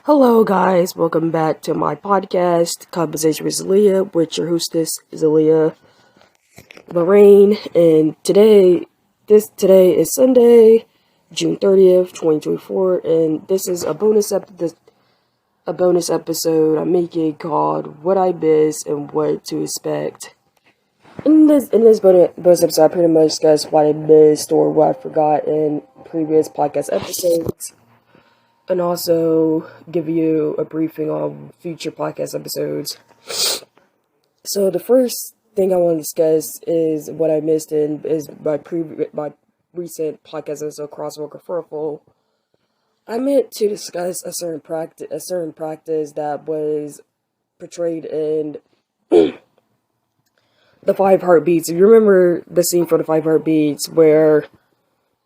Hello, guys. Welcome back to my podcast, Conversation with Zalia, with your hostess, Zalia Lorraine. And today is Sunday, June 30th, 2024, and this is a bonus episode I'm making called What I Missed and What to Expect. In this bonus episode, I pretty much discuss what I missed or what I forgot in previous podcast episodes, and also give you a briefing on future podcast episodes. So the first thing I want to discuss is what I missed in is my recent podcast episode, Crosswalker Furful. I meant to discuss a certain practice that was portrayed in the Five Heartbeats. If you remember the scene for the Five Heartbeats where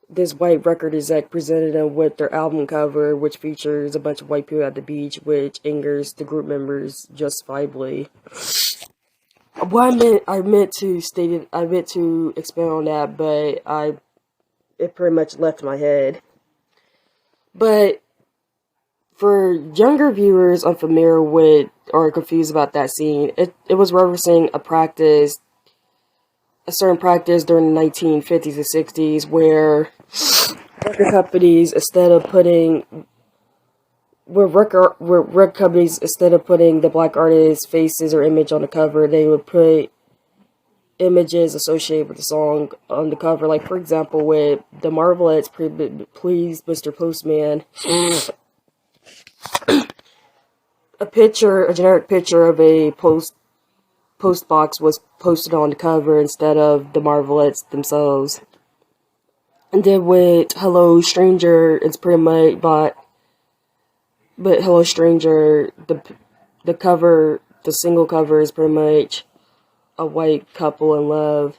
this white record exec presented them with their album cover, which features a bunch of white people at the beach, which angers the group members justifiably. What I meant to expand on that, but it pretty much left my head. But for younger viewers unfamiliar with or confused about that scene, it was referencing a certain practice during the 1950s and 60s where record companies, instead of putting the black artist's faces or image on the cover, they would put images associated with the song on the cover. Like, for example, with the Marvelettes' Please Mr. Postman, a generic picture of a post box was posted on the cover instead of the Marvelettes themselves. And then with Hello Stranger, it's pretty much but Hello Stranger, the single cover is pretty much a white couple in love.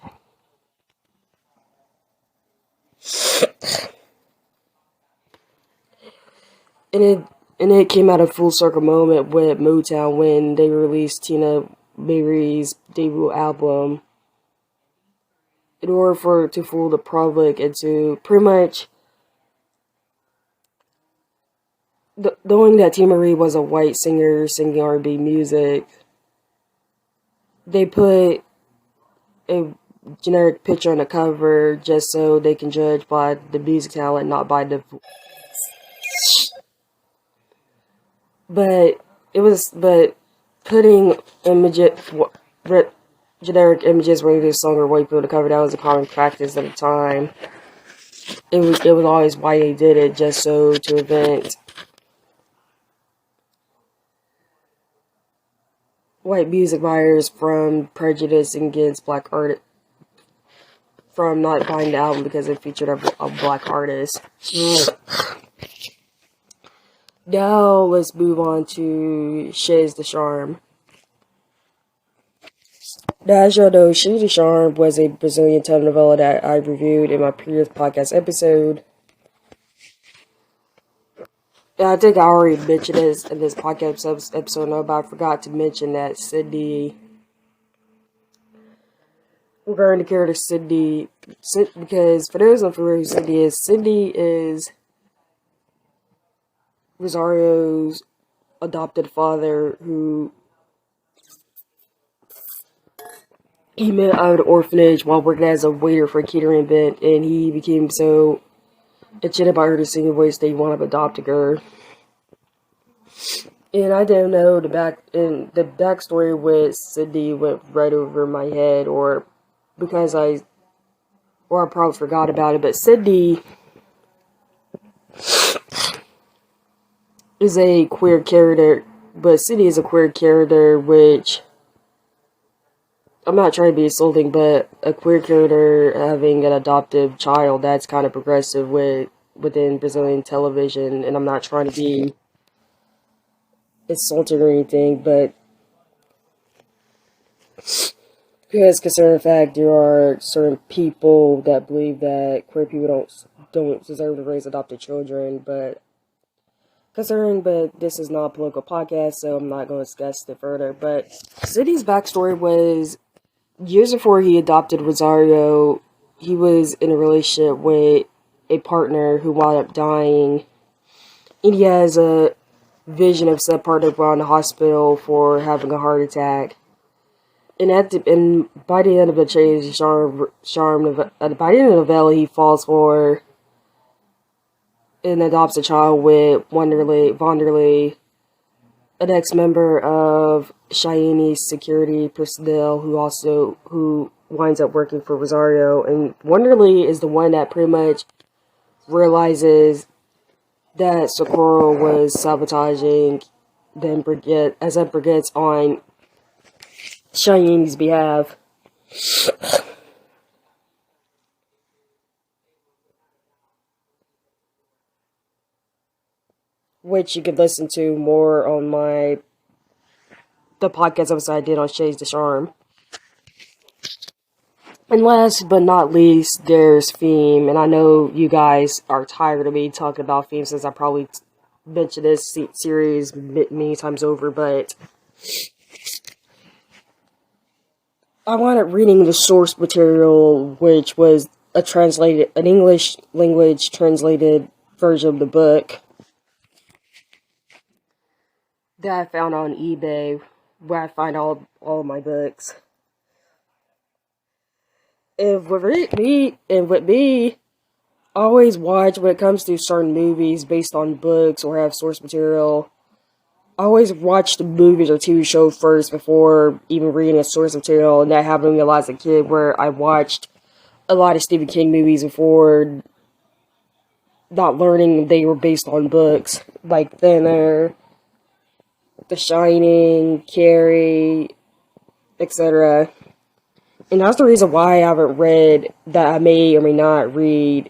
And it came out a full circle moment with Motown when they released Tina Mary's debut album in order to fool the public into pretty much knowing that Tina Marie was a white singer singing R&B music. They put a generic picture on the cover just so they can judge by the music talent, not by the. But putting generic images related to the song or white people to cover, that was a common practice at the time. It was always why they did it, just so to prevent white music buyers from prejudice against black artists, from not buying the album because it featured a black artist. Now let's move on to Chez the Charme. Now, as y'all know, Chez the Charme was a Brazilian telenovela that I reviewed in my previous podcast episode. And I think I already mentioned this in this podcast episode, but I forgot to mention that Cindy, regarding the character Cindy, because for those unfamiliar who Cindy is Rosario's adopted father, who he met out of the orphanage while working as a waiter for a catering event, and he became so enchanted by her singing voice that he wound up adopting her. And I don't know the backstory with Cindy went right over my head, or I probably forgot about it, but Cindy is a queer character, which, I'm not trying to be insulting, but a queer character having an adoptive child, that's kind of progressive within Brazilian television, and I'm not trying to be insulting or anything, but because considering the fact there are certain people that believe that queer people don't deserve to raise adopted children, but this is not a political podcast, so I'm not going to discuss it further. But Cindy's backstory was, years before he adopted Rosario, he was in a relationship with a partner who wound up dying, and he has a vision of said partner brought in the hospital for having a heart attack. And by the end of the chase, by the end of the novella, he falls for and adopts a child with Wanderley, an ex-member of Cheyenne security personnel who winds up working for Rosario. And Wanderley is the one that pretty much realizes that Socorro was sabotaging them Brigette's on Cheyenne's behalf. Which you could listen to more on the podcast episode I did on Shades the Charm. And last but not least, there's Theme. And I know you guys are tired of me talking about Theme since I probably mentioned this series many times over, but I wound up reading the source material, which was an English language translated version of the book that I found on eBay, where I find all of my books. And with me, I always watch, when it comes to certain movies based on books or have source material, I always watch the movies or TV show first before even reading the source material. And that happened to me a lot as a kid, where I watched a lot of Stephen King movies before not learning they were based on books, like Thinner, The Shining, Carrie, etc. And that's the reason why I haven't read or may not read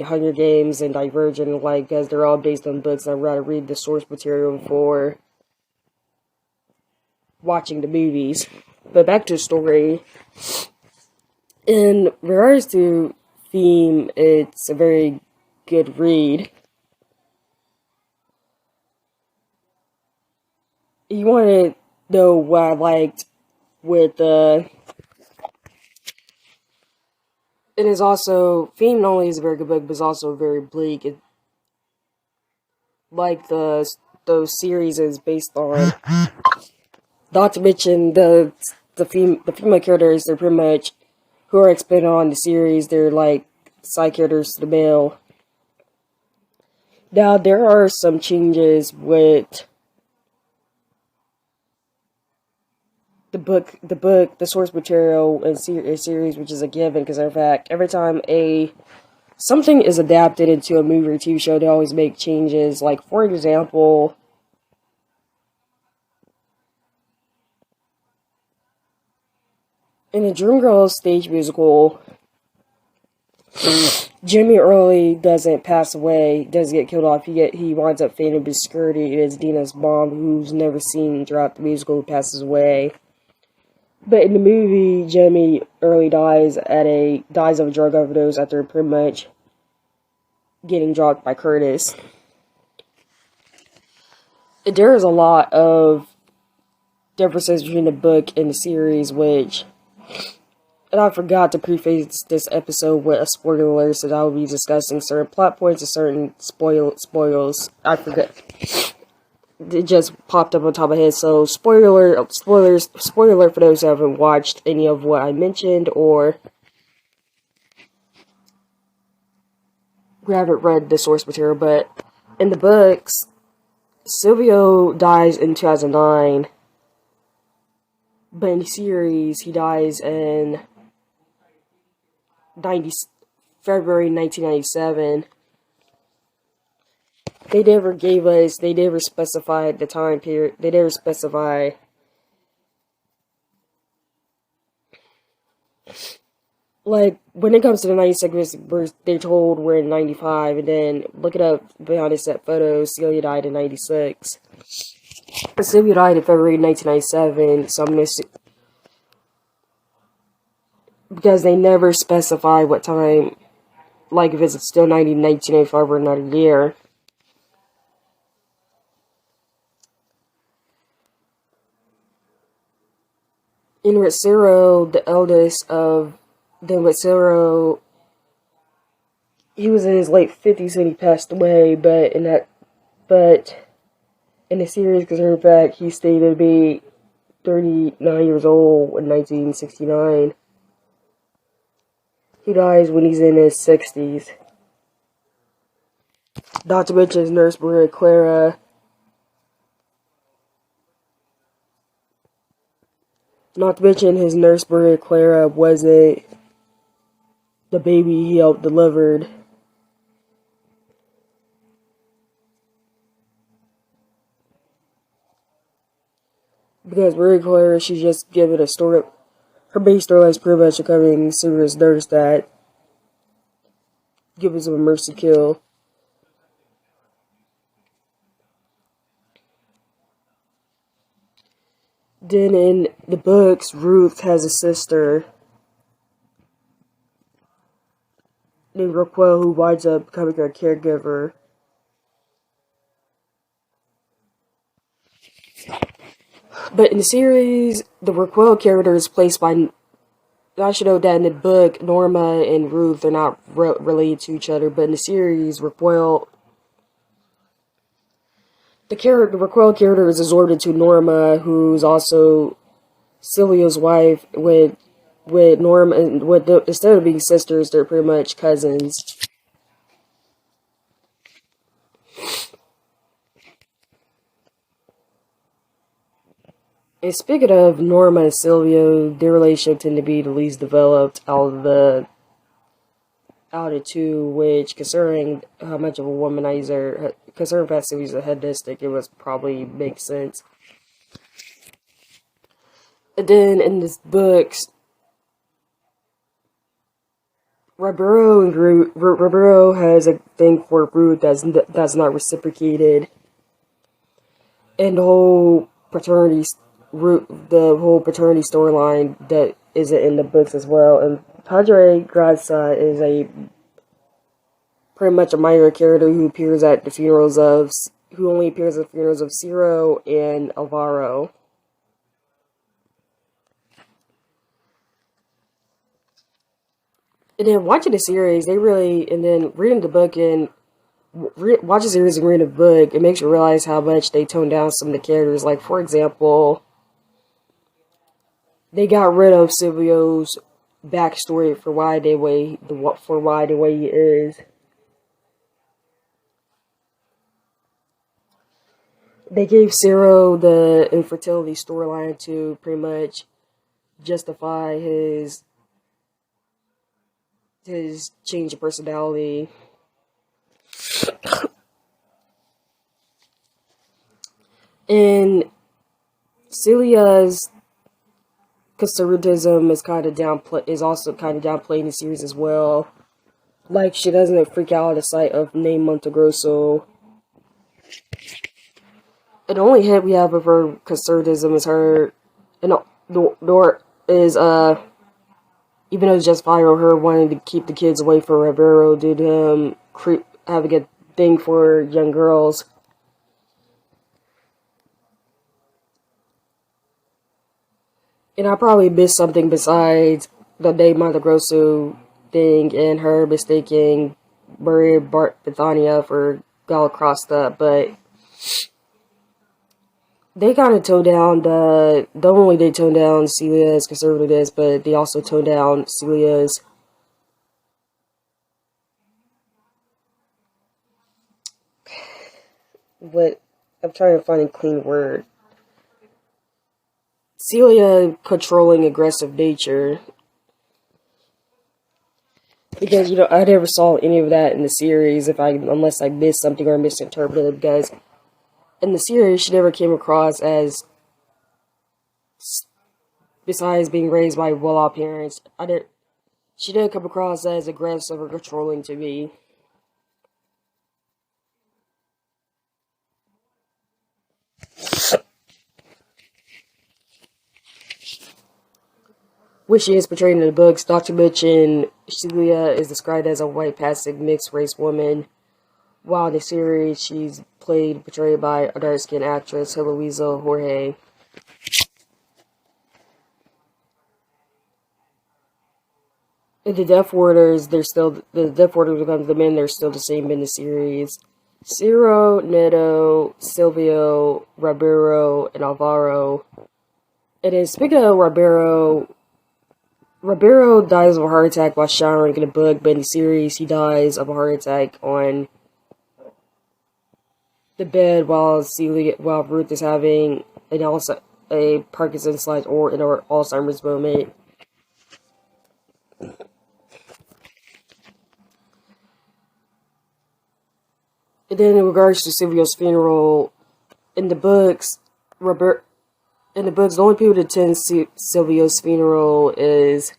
Hunger Games and Divergent, because they're all based on books. I'd rather read the source material before watching the movies. But back to the story. In regards to Theme, it's a very good read. You want to know what I liked with it is also, Theme not only is a very good book, but it's also very bleak. Those series is based on, not to mention the female characters, they're pretty much, who are expanded on the series, they're like side characters to the male. Now, there are some changes with the source material and series, which is a given, because in fact, every time something is adapted into a movie or TV show, they always make changes. Like, for example, in the Dreamgirls stage musical, Jimmy Early doesn't pass away, doesn't get killed off. He winds up fading in obscurity. It is Dina's mom, who's never seen throughout the musical, who passes away. But in the movie, Jimmy Early dies of a drug overdose after pretty much getting dropped by Curtis. There is a lot of differences between the book and the series, and I forgot to preface this episode with a spoiler alert, so I will be discussing certain plot points and certain spoils. I forgot. It just popped up on top of my head, so spoiler alert for those who haven't watched any of what I mentioned, or who haven't read the source material. But in the books, Silvio dies in 2009, but in the series, he dies in February 1997. They never specified the time period. They never specify like, when it comes to the 96, they're told we're in 95, and then look it up behind the set photos, Celia died in 96. But Celia died in February 1997, so I'm missing, because they never specify what time, like if it's still 1985 or not a year. In Ritzero, the eldest of the Ritzero, he was in his late 50s when he passed away, but in the series, concerning fact, he stated to be 39 years old in 1969. He dies when he's in his 60s. Not to mention his nurse Maria Clara. Not to mention his nurse Maria Clara wasn't the baby he helped delivered. Because Maria Clara, she's just given a story. Her base storyline is pretty much becoming serious nurse that gives him a mercy kill. Then in the books, Ruth has a sister named Raquel who winds up becoming a caregiver. But in the series, the Raquel character is placed by. I should know that in the book, Norma and Ruth are not related to each other, but in the series, Raquel. The Raquel character is absorbed into Norma, who's also Celia's wife. With Norma and instead of being sisters, they're pretty much cousins. And speaking of Norma and Celia, their relationship tend to be the least developed out of the two, which, considering how much of a womanizer, considering that Celia's a hedonistic, it was probably makes sense. And then in this books, Ribeiro has a thing for Ruth that's not reciprocated, and the whole paternity storyline that isn't in the books as well. And Padre Graza is pretty much a minor character who only appears at the funerals of Ciro and Alvaro. And then watching the series, and then reading the book and watching the series and reading the book, it makes you realize how much they toned down some of the characters. Like, for example, they got rid of Silvio's backstory for why the way he is. They gave Ciro the infertility storyline to pretty much justify his change of personality. And Celia's conservatism is also kind of downplayed in the series as well. Like, she doesn't freak out at the sight of name Montegrosso. And the only hint we have of her conservatism is her, and is even though it's just viral, her wanting to keep the kids away from Ribeiro due to him having a thing for young girls. And I probably missed something besides the Dave Montegrosso thing and her mistaking Maria Bethania for Gal Costa, but they kind of toned down they toned down Celia's conservativeness, but they also toned down Celia's what I'm trying to find a clean word. Celia controlling aggressive nature. Because, I never saw any of that in the series unless I missed something or misinterpreted it, because in the series she never came across as, besides being raised by well-off parents, she didn't come across as aggressive or controlling to me. Which she is portrayed in the books. Not to mention, Celia is described as a white, passive, mixed-race woman, while in the series she's portrayed by a dark-skinned actress, Eloisa Jorge. The Death Warders, the Death Warders becomes the men, they're still the same in the series. Ciro, Neto, Silvio, Ribeiro, and Alvaro. And then speaking of Ribeiro dies of a heart attack while showering in the book, but in the series he dies of a heart attack on the bed while Ruth is having a Parkinson's or an Alzheimer's moment. And then in regards to Silvio's funeral, in the books, the only people that attend Silvio's funeral is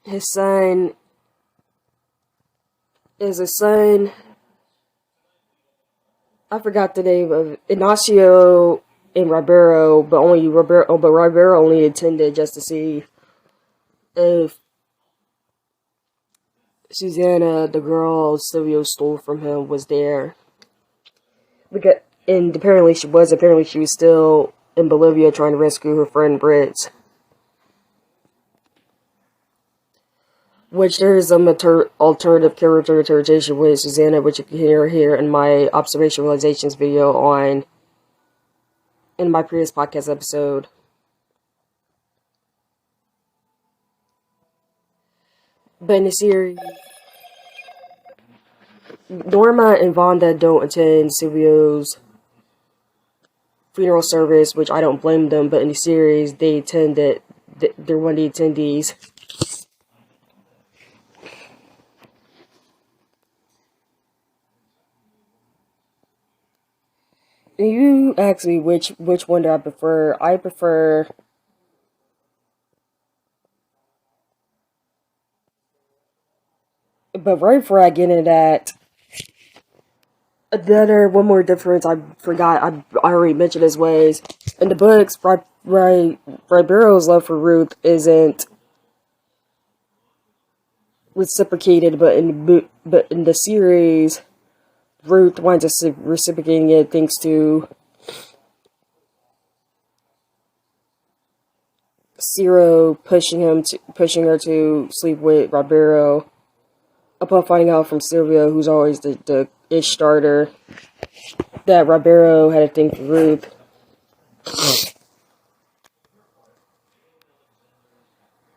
his son. I forgot the name of Ignacio and Ribeiro, but Ribeiro only attended just to see if Susanna, the girl Silvio stole from him, was there. And apparently she was. Apparently she was still in Bolivia trying to rescue her friend Brits. Which there is some alternative character interpretation with Susanna, which you can hear here in my observation realizations video in my previous podcast episode. But in the series, Norma and Vonda don't attend Silvio's funeral service, which I don't blame them, but in the series, they attend it. They're one of the attendees. And you ask me which one do I prefer. But right before I get into that, one more difference I forgot, I already mentioned this was, in the books, Ribeiro's love for Ruth isn't reciprocated, but in the series, Ruth winds up reciprocating it thanks to Ciro pushing her to sleep with Ribeiro. Upon finding out from Silvio, who's always the ish starter, that Ribeiro had a thing for Ruth.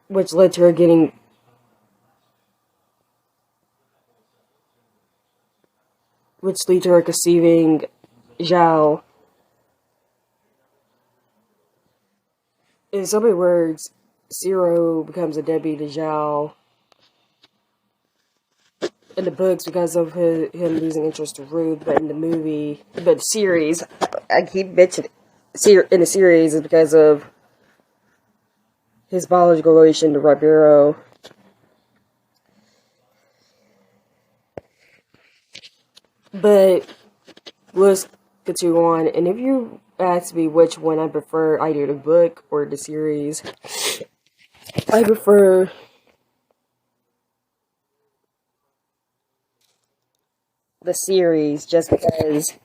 Which led to her conceiving Zhao. In so many words, Ciro becomes a deadbeat to Zhao in the books because of him losing interest in Ruth, but in the series, I keep mentioning in the series is because of his biological relation to Ribeiro. But let's continue on, and if you ask me which one I prefer, either the book or the series, I prefer the series just because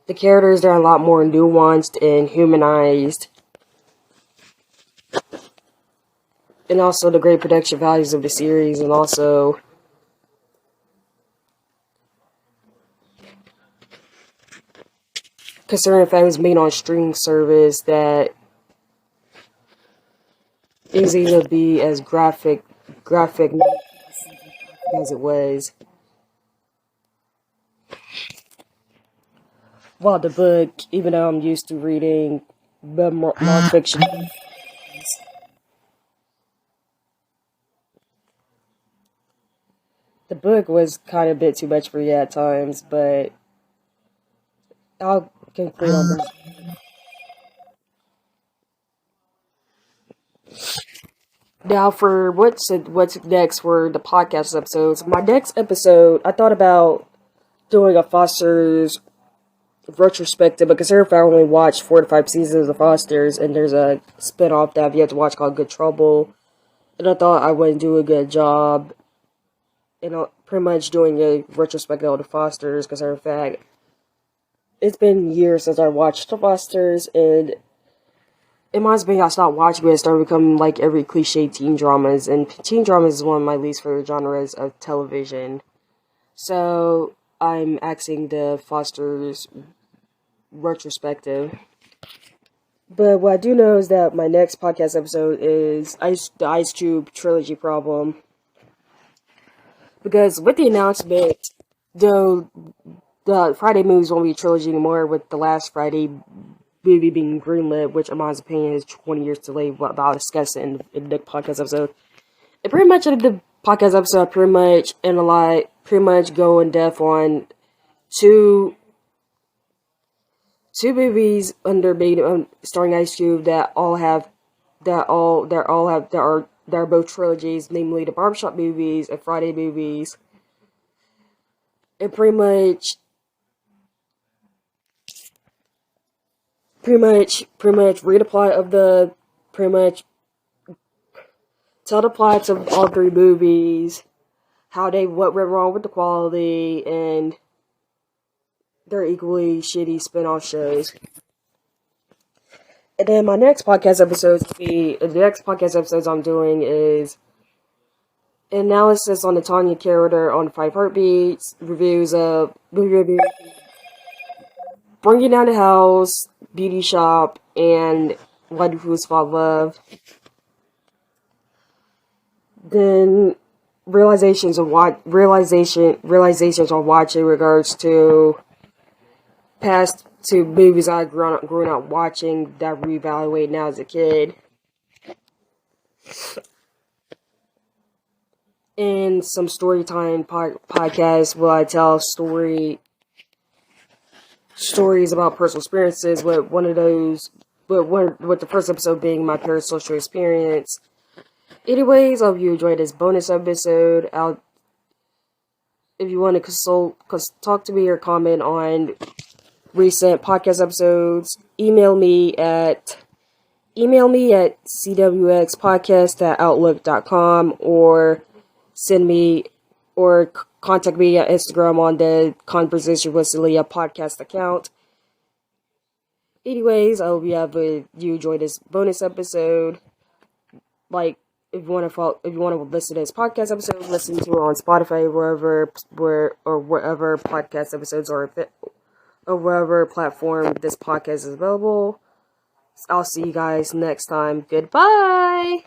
the characters are a lot more nuanced and humanized, and also the great production values of the series, and also concerning the fact it was made on streaming service that is able to be as graphic as it was. While the book, even though I'm used to reading non-fiction, the book was kind of a bit too much for you at times, but I'll conclude on that. Now, for what's next for the podcast episodes. My next episode, I thought about doing a Foster's retrospective, because I only watched 4 to 5 seasons of Foster's, and there's a spin-off that I've yet to watch called Good Trouble, and I thought I wouldn't do a good job, and pretty much doing a retrospective of the Fosters, because in fact, it's been years since I watched the Fosters, and in my opinion, I stopped watching it. It started becoming like every cliche teen dramas, and teen dramas is one of my least favorite genres of television. So I'm asking the Fosters retrospective. But what I do know is that my next podcast episode is the Ice Cube trilogy problem. Because with the announcement, though the Friday movies won't be a trilogy anymore, with the last Friday movie being greenlit, which in my opinion is 20 years delayed, what I'll discuss in the podcast episode. And pretty much in the podcast episode, pretty much go in depth on two movies starring Ice Cube that are both trilogies, namely the Barbershop movies and Friday movies. And pretty much read the plot of tell the plots of all three movies, what went wrong with the quality, and they're equally shitty spin-off shows. And then the next podcast episodes I'm doing is analysis on the Tanya character on 5 Heartbeats, reviews of movie reviews, Bringing Down the House, Beauty Shop, and Why Do Fools Fall in Love. Then realizations on watch in regards to past two movies I grown up watching that I reevaluate now as a kid. And some story time podcasts where I tell stories about personal experiences, with the first episode being my parasocial experience. Anyways, I hope you enjoyed this bonus episode. If you want to talk to me or comment on recent podcast episodes, email me at cwxpodcast@outlook.com, or contact me at Instagram on the Conversation with Celia podcast account. Anyways, I hope you enjoyed this bonus episode. Like, if you want to listen to this podcast episode, listen to it on Spotify, wherever podcast episodes are, or wherever platform this podcast is available. I'll see you guys next time. Goodbye!